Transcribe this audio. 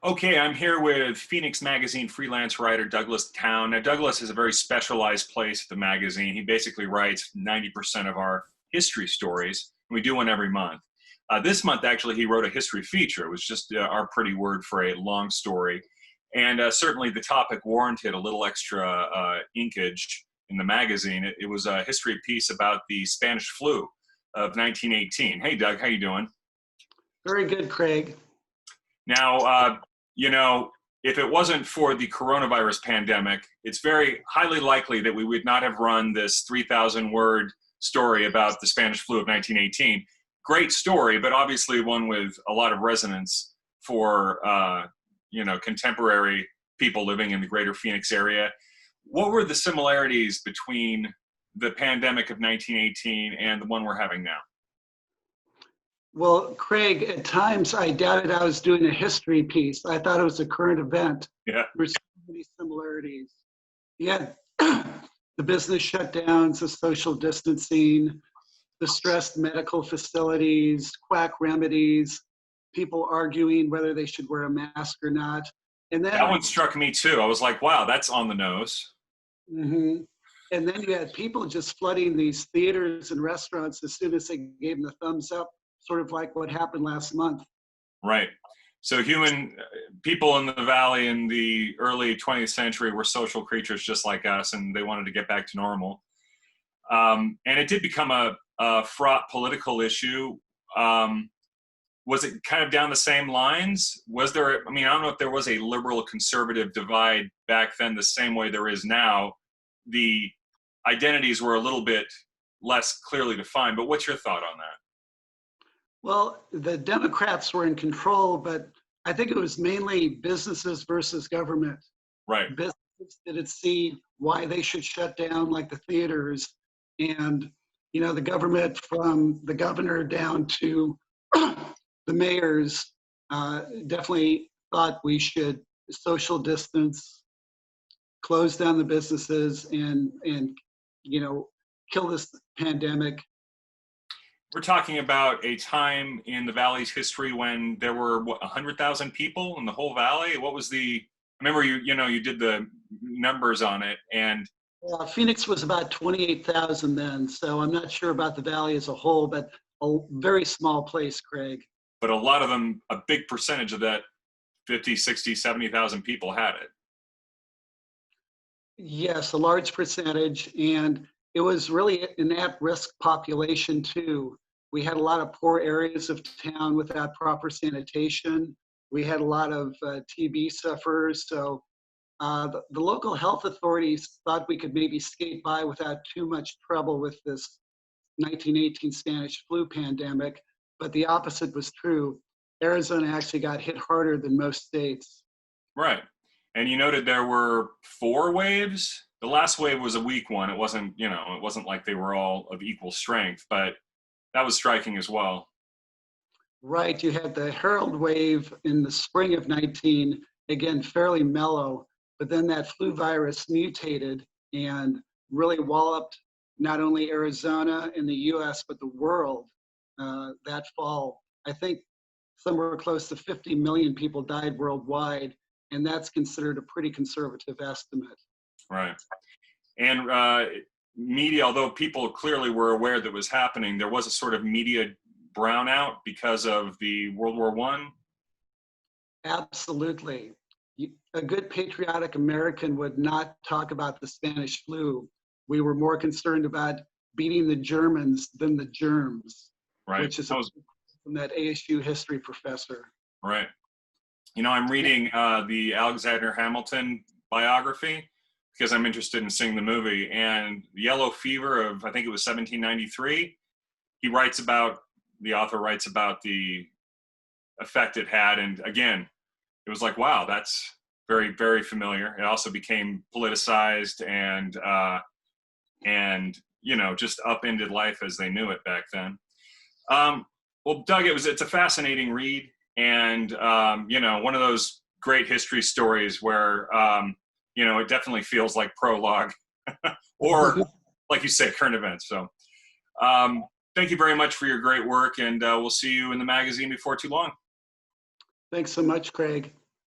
Okay, I'm here with Phoenix Magazine freelance writer Douglas Towne. Now, Douglas is a very specialized place at the magazine. He basically writes 90% of our history stories. We do one every month. This month, actually, he wrote a history feature. It was just our pretty word for a long story. And certainly the topic warranted a little extra inkage in the magazine. It was a history piece about the Spanish flu of 1918. Hey, Doug, how you doing? Very good, Craig. Now, if it wasn't for the coronavirus pandemic, it's very highly likely that we would not have run this 3,000 word story about the Spanish flu of 1918. Great story, but obviously one with a lot of resonance for, contemporary people living in the greater Phoenix area. What were the similarities between the pandemic of 1918 and the one we're having now? Well, Craig, at times I doubted I was doing a history piece. I thought it was a current event. Yeah. There's so many similarities. Yeah, the business shutdowns, the social distancing, the stressed medical facilities, quack remedies, people arguing whether they should wear a mask or not. And then that one struck me too. I was like, wow, that's on the nose. Mm-hmm. And then you had people just flooding these theaters and restaurants as soon as they gave them the thumbs up, sort of like what happened last month. Right. So people in the valley in the early 20th century were social creatures just like us, and they wanted to get back to normal. And it did become a fraught political issue. Was it kind of down the same lines? I don't know if there was a liberal conservative divide back then the same way there is now. The identities were a little bit less clearly defined, but what's your thought on that? Well, the Democrats were in control, but I think it was mainly businesses versus government. Right. Businesses didn't see why they should shut down, like the theaters, and the government, from the governor down to the mayors, definitely thought we should social distance, close down the businesses, and kill this pandemic. We're talking about a time in the valley's history when there were 100,000 people in the whole valley. What was I remember you did the numbers on it, and Phoenix was about 28,000 then, so I'm not sure about the valley as a whole, but a very small place, Craig. But a lot of them, a big percentage of that 50, 60, 70,000 people had it. Yes, a large percentage, and it was really an at-risk population too. We had a lot of poor areas of town without proper sanitation. We had a lot of TB sufferers, so the local health authorities thought we could maybe skate by without too much trouble with this 1918 Spanish flu pandemic, but the opposite was true. Arizona actually got hit harder than most states. Right. And you noted there were 4 waves. The last wave was a weak one. It wasn't like they were all of equal strength, but that was striking as well. Right. You had the Herald wave in the spring of 19, again, fairly mellow, but then that flu virus mutated and really walloped not only Arizona and the US, but the world that fall. I think somewhere close to 50 million people died worldwide, and that's considered a pretty conservative estimate. Right. And media, although people clearly were aware that was happening, there was a sort of media brownout because of the World War I. Absolutely. A good patriotic American would not talk about the Spanish flu. We were more concerned about beating the Germans than the germs, right. Which is from that ASU history professor. Right. I'm reading the Alexander Hamilton biography because I'm interested in seeing the movie. And Yellow Fever of, I think it was 1793, the author writes about the effect it had. And again, it was like, wow, that's very, very familiar. It also became politicized and just upended life as they knew it back then. Well, Doug, it's a fascinating read. And, one of those great history stories where, it definitely feels like prologue or, like you said, current events. So thank you very much for your great work, and we'll see you in the magazine before too long. Thanks so much, Craig.